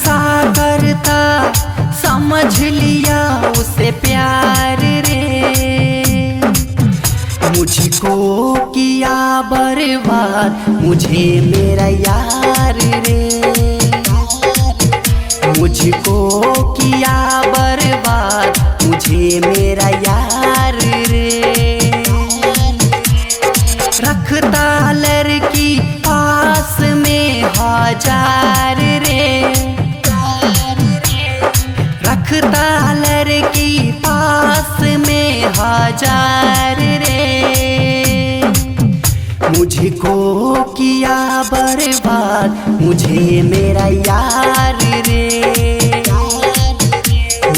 नशा करता समझ लिया उसे प्यार रे। मुझको किया बर्बाद मुझे मेरा यार रे। मुझको किया बर्बाद मुझे मेरा यार रे। रखता लड़की पास में हजार रे। रखता लड़की पास में हजार रे। मुझको किया बर्बाद मुझे मेरा यार रे।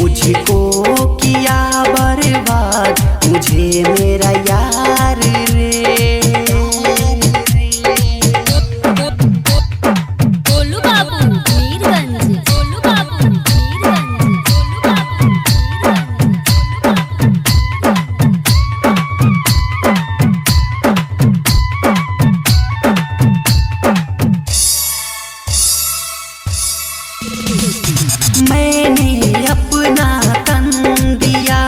मुझको किया बर्बाद मुझे मेरा यार रे। मैंने अपना तन दिया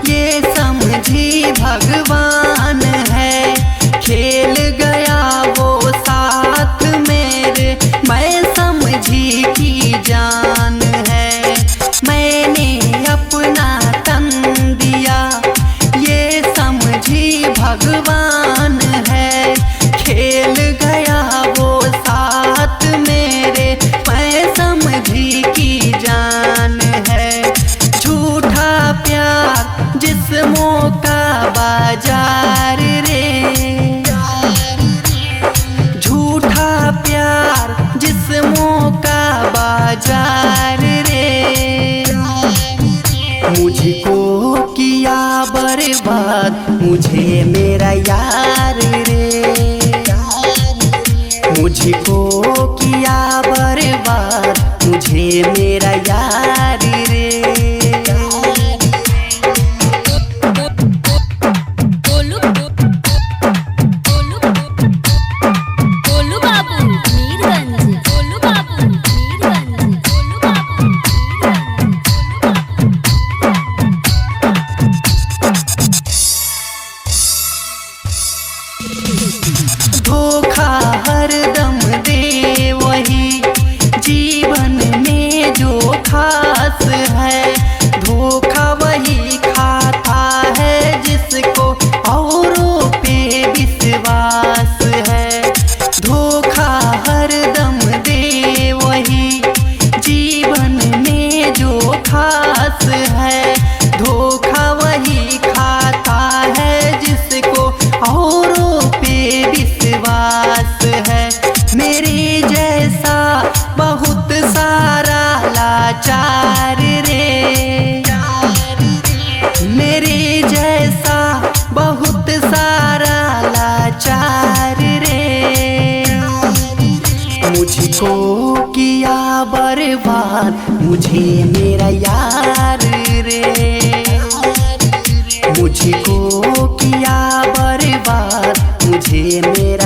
ये समझी भगवान है। खेल गया वो साथ मेरे मैं समझी की जान है। मैंने अपना तन दिया ये समझी भगवान है। खेल गया वो साथ मेरे मैं समझी की जान है। झूठा प्यार जिस्मों का बाजार रे। झूठा प्यार जिस्मों का बाजार रे। मुझको किया बर्बाद मुझे मेरा यार रे। मुझको किया बर्बाद मुझे मेरा यार रे। धोखा हरदम दे वही जीवन में जो खास है। धोखा वही खाता है जिसको औरों पे विश्वास है। धोखा हरदम दे वही जीवन में जो खास है। धोखा वही खाता है जिसको औरों पे विश्वास है। मेरे जैसा बहुत सारा लाचार रे। मेरे जैसा बहुत सारा लाचार रे। मुझको किया बर्बाद मुझे मेरा यार रे। मुझको किया बर्बाद मुझे मेरा